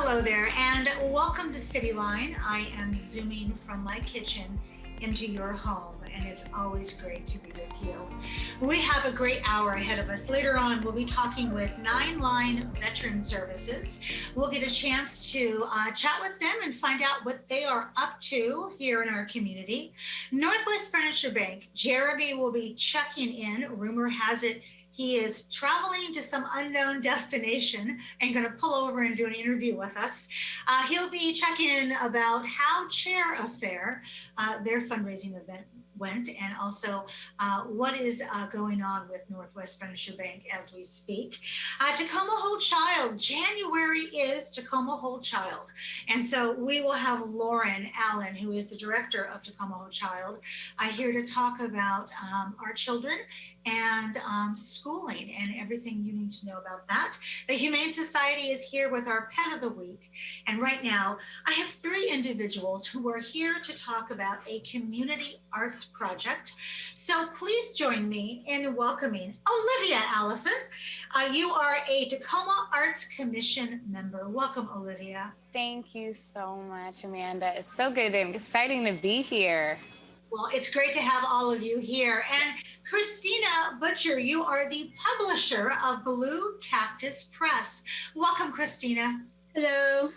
Hello there, and welcome to Cityline. I am zooming from my kitchen into your home, and it's always great to be with you. We have a great hour ahead of us. Later on, we'll be talking with Nine Line Veteran Services. We'll get a chance to chat with them and find out what they are up to here in our community. Northwest Furniture Bank, Jeremy will be checking in. Rumor has it he is traveling to some unknown destination and going to pull over and do an interview with us. He'll be checking in about how Chair Affair, their fundraising event, went, and also what is going on with Northwest Furniture Bank as we speak. Tacoma Whole Child, January is Tacoma Whole Child. And so we will have Lauren Allen, who is the director of Tacoma Whole Child, here to talk about our children and schooling and everything you need to know about that. The Humane Society is here with our Pet of the Week. And right now, I have three individuals who are here to talk about a community arts project. So please join me in welcoming Olivia Allison. You are a Tacoma Arts Commission member. Welcome, Olivia. Thank you so much, Amanda. It's so good and exciting to be here. Well, it's great to have all of you here. And Christina Butcher, you are the publisher of Blue Cactus Press. Welcome, Christina. Hello.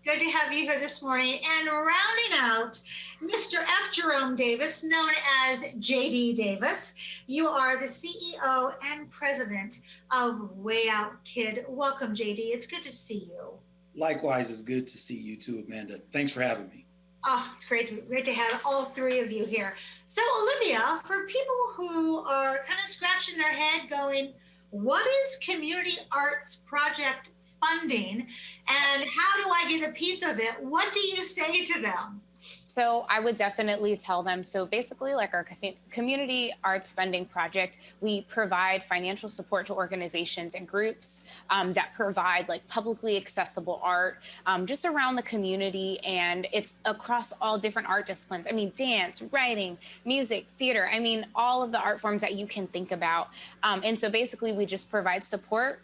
Good to have you here this morning. And rounding out, Mr. F. Jerome Davis, known as JD Davis, you are the CEO and president of Way Out Kid. Welcome, JD. It's good to see you. Likewise, it's good to see you too, Amanda. Thanks for having me. Oh, it's great to have all three of you here. So, Olivia, for people who are kind of scratching their head going, what is community arts project funding and how do I get a piece of it? What do you say to them? So I would definitely tell them, so basically like our community arts funding project, we provide financial support to organizations and groups that provide like publicly accessible art just around the community, and it's across all different art disciplines. I mean, dance, writing, music, theater, I mean, all of the art forms that you can think about. And so basically we just provide support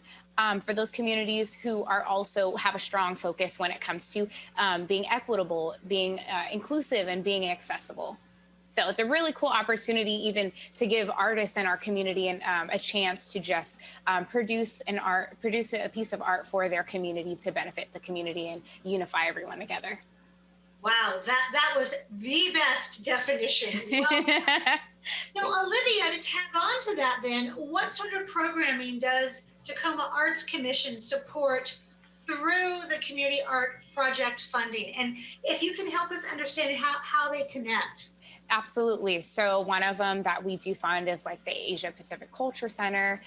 for those communities who are also have a strong focus when it comes to being equitable, being inclusive, and being accessible. So it's a really cool opportunity even to give artists in our community a chance to just produce a piece of art for their community to benefit the community and unify everyone together. Wow, that was the best definition. Well, so Olivia, to tag on to that then, what sort of programming does Tacoma Arts Commission support through the community art project funding? And if you can help us understand how they connect. Absolutely. So one of them that we do fund is like the Asia Pacific Culture Center,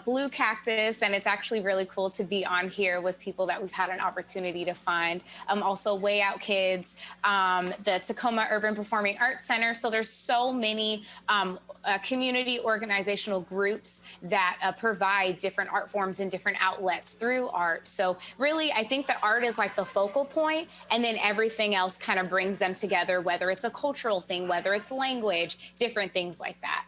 Blue Cactus, and it's actually really cool to be on here with people that we've had an opportunity to find. Also Way Out Kids, the Tacoma Urban Performing Arts Center. So there's so many community organizational groups that provide different art forms and different outlets through art. So really, I think that art is like the focal point, and then everything else kind of brings them together, whether it's a cultural thing, whether it's language, different things like that.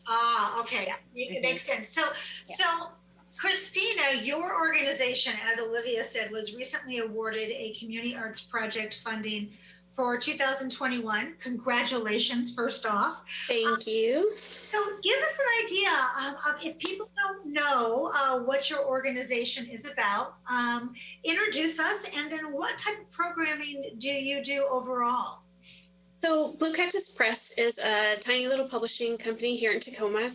Ah, okay. It makes sense. So, Yes. So Christina, your organization, as Olivia said, was recently awarded a community arts project funding for 2021. Congratulations, first off. Thank you. So give us an idea, if people don't know what your organization is about, introduce us, and then what type of programming do you do overall? So Blue Cactus Press is a tiny little publishing company here in Tacoma,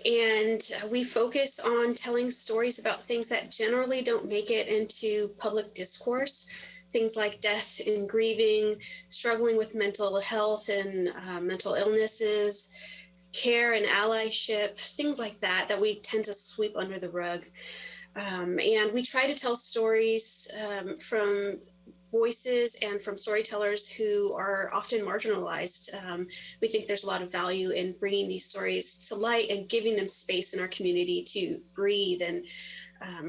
and we focus on telling stories about things that generally don't make it into public discourse. Things like death and grieving, struggling with mental health and mental illnesses, care and allyship, things like that we tend to sweep under the rug. And we try to tell stories from voices and from storytellers who are often marginalized. We think there's a lot of value in bringing these stories to light and giving them space in our community to breathe and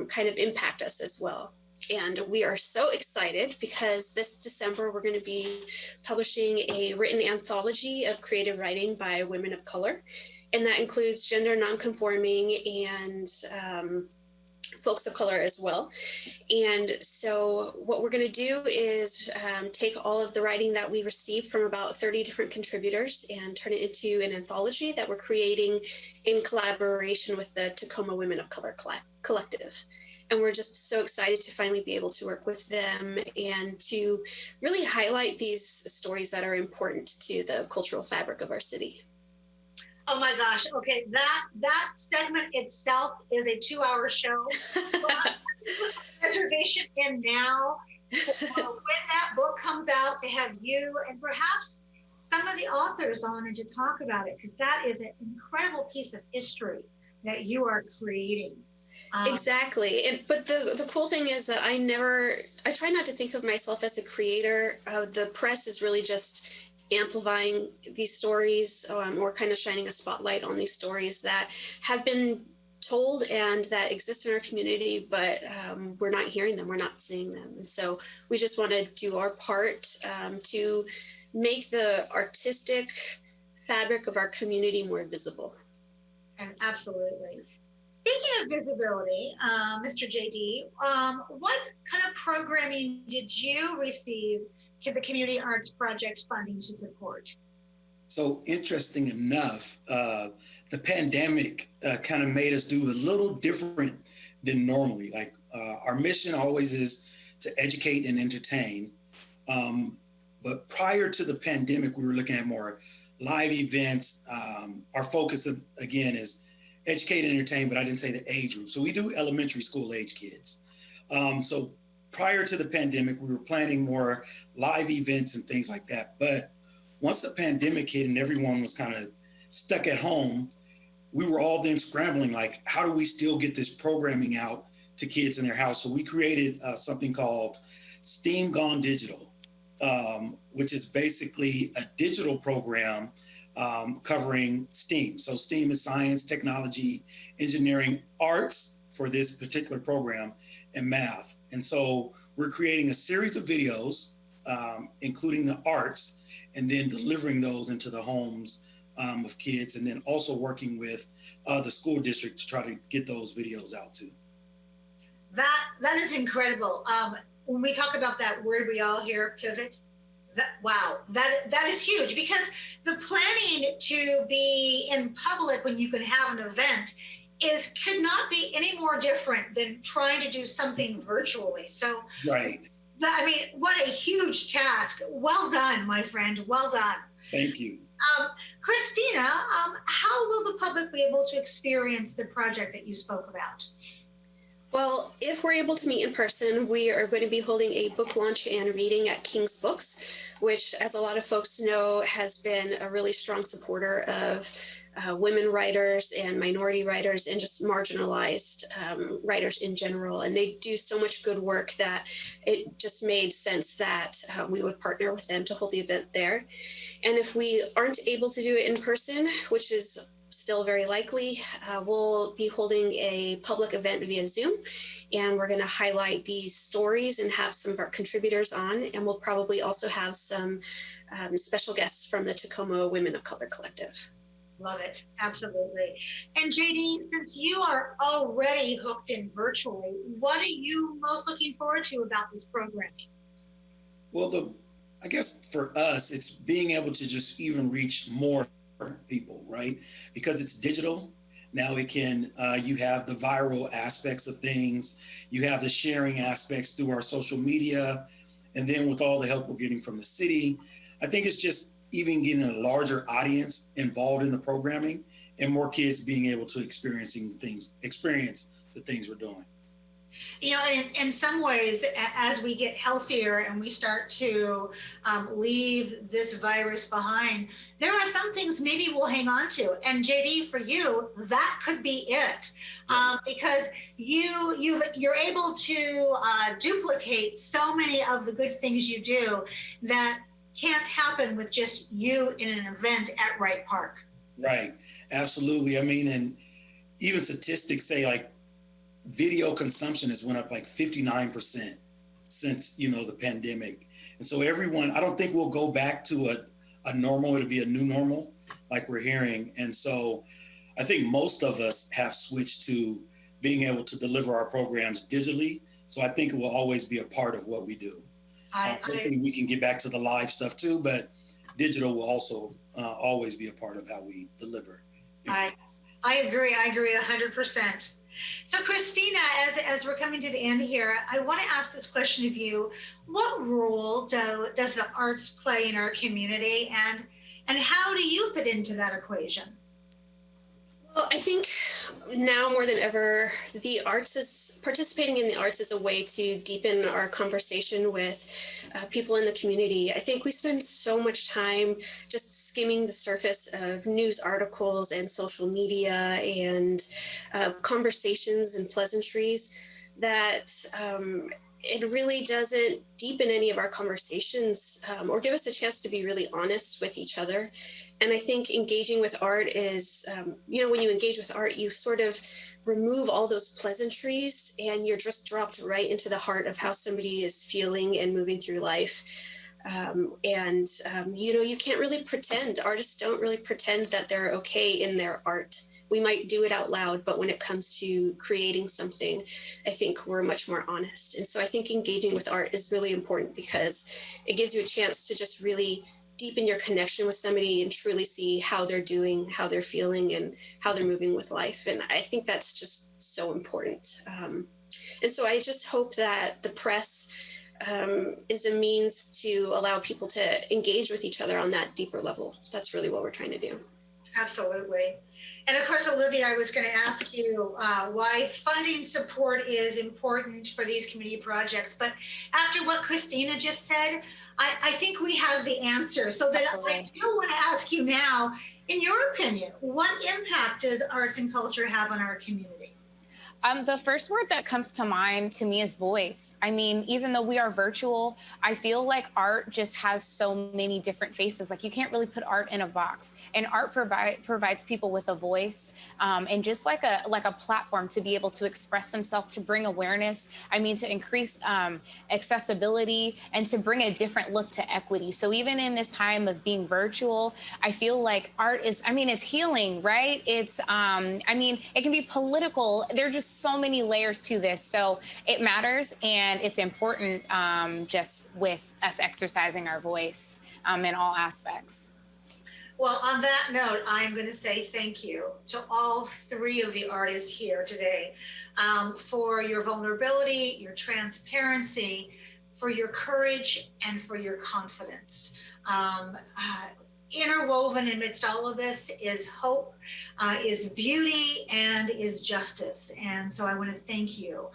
kind of impact us as well. And we are so excited because this December, we're going to be publishing a written anthology of creative writing by women of color. And that includes gender nonconforming and folks of color as well. And so what we're going to do is take all of the writing that we received from about 30 different contributors and turn it into an anthology that we're creating in collaboration with the Tacoma Women of Color Collective. And we're just so excited to finally be able to work with them and to really highlight these stories that are important to the cultural fabric of our city. Oh my gosh. Okay. That segment itself is a 2-hour show. Reservation in now. When that book comes out, to have you and perhaps some of the authors on and to talk about it, because that is an incredible piece of history that you are creating. Exactly. But the cool thing is that I try not to think of myself as a creator. The press is really just amplifying these stories, or kind of shining a spotlight on these stories that have been told and that exist in our community, but we're not hearing them, we're not seeing them. And so we just want to do our part to make the artistic fabric of our community more visible. And absolutely. Speaking of visibility, Mr. JD, what kind of programming did you receive the Community Arts Project funding to support? So interesting enough, the pandemic kind of made us do a little different than normally. Like our mission always is to educate and entertain. But prior to the pandemic, we were looking at more live events. Our focus, again, is educate and entertain, but I didn't say the age group. So we do elementary school age kids. So prior to the pandemic, we were planning more live events and things like that. But once the pandemic hit and everyone was kind of stuck at home, we were all then scrambling, like, how do we still get this programming out to kids in their house? So we created something called STEAM Gone Digital, which is basically a digital program covering STEAM. So STEAM is science, technology, engineering, arts for this particular program, and math. And so we're creating a series of videos, including the arts, and then delivering those into the homes of kids, and then also working with the school district to try to get those videos out too. That is incredible. When we talk about that word we all hear, pivot, that is huge, because the planning to be in public when you can have an event could not be any more different than trying to do something virtually. So, right. I mean, what a huge task. Well done, my friend. Well done. Thank you. Christina, how will the public be able to experience the project that you spoke about? Well, if we're able to meet in person, we are going to be holding a book launch and reading at King's Books, which, as a lot of folks know, has been a really strong supporter of women writers and minority writers and just marginalized writers in general. And they do so much good work that it just made sense that we would partner with them to hold the event there. And if we aren't able to do it in person, which is still very likely, we'll be holding a public event via Zoom, and we're going to highlight these stories and have some of our contributors on, and we'll probably also have some special guests from the Tacoma Women of Color Collective. Love it. Absolutely. And JD, since you are already hooked in virtually, what are you most looking forward to about this program? Well, I guess for us, it's being able to just even reach more people, right? Because it's digital. Now it can, you have the viral aspects of things, you have the sharing aspects through our social media, and then with all the help we're getting from the city, I think it's just even getting a larger audience involved in the programming and more kids being able to experience the things we're doing. You know, in some ways, as we get healthier and we start to leave this virus behind, there are some things maybe we'll hang on to. And JD, for you, that could be it, because you're able to duplicate so many of the good things you do that can't happen with just you in an event at Wright Park. Right, absolutely. I mean, and even statistics say like video consumption has went up like 59% since, the pandemic. And so everyone, I don't think we'll go back to a normal, it'll be a new normal like we're hearing. And so I think most of us have switched to being able to deliver our programs digitally. So I think it will always be a part of what we do. Hopefully we can get back to the live stuff too, but digital will also always be a part of how we deliver. I agree. I agree 100%. So Christina, as we're coming to the end here, I want to ask this question of you. What role does the arts play in our community, and how do you fit into that equation? Well, I think now more than ever, participating in the arts is a way to deepen our conversation with people in the community. I think we spend so much time just skimming the surface of news articles and social media and conversations and pleasantries that it really doesn't deepen any of our conversations or give us a chance to be really honest with each other. And I think engaging with art is, when you engage with art, you sort of remove all those pleasantries and you're just dropped right into the heart of how somebody is feeling and moving through life. You can't really pretend. Artists don't really pretend that they're okay in their art. We might do it out loud, but when it comes to creating something, I think we're much more honest. And so I think engaging with art is really important because it gives you a chance to just really deepen your connection with somebody and truly see how they're doing, how they're feeling, and how they're moving with life. And I think that's just so important. And so I just hope that the press is a means to allow people to engage with each other on that deeper level. That's really what we're trying to do. Absolutely. And of course, Olivia, I was going to ask you why funding support is important for these community projects. But after what Christina just said, I think we have the answer. So that Absolutely. I do want to ask you now, in your opinion, what impact does arts and culture have on our community? The first word that comes to mind to me is voice. I mean, even though we are virtual, I feel like art just has so many different faces. Like you can't really put art in a box, and art provides people with a voice and just like a platform to be able to express themselves, to bring awareness. I mean, to increase accessibility and to bring a different look to equity. So even in this time of being virtual, I feel like art is, it's healing, right? It's, it can be political. They're just so many layers to this. So it matters, and it's important just with us exercising our voice in all aspects. Well, on that note, I'm going to say thank you to all three of the artists here today for your vulnerability, your transparency, for your courage, and for your confidence. Interwoven amidst all of this is hope, is beauty, and is justice. And so I want to thank you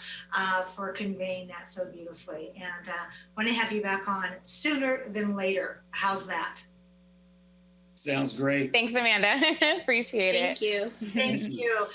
for conveying that so beautifully. And want to have you back on sooner than later. How's that? Sounds great. Thanks, Amanda. Appreciate it. Thank you. Thank you.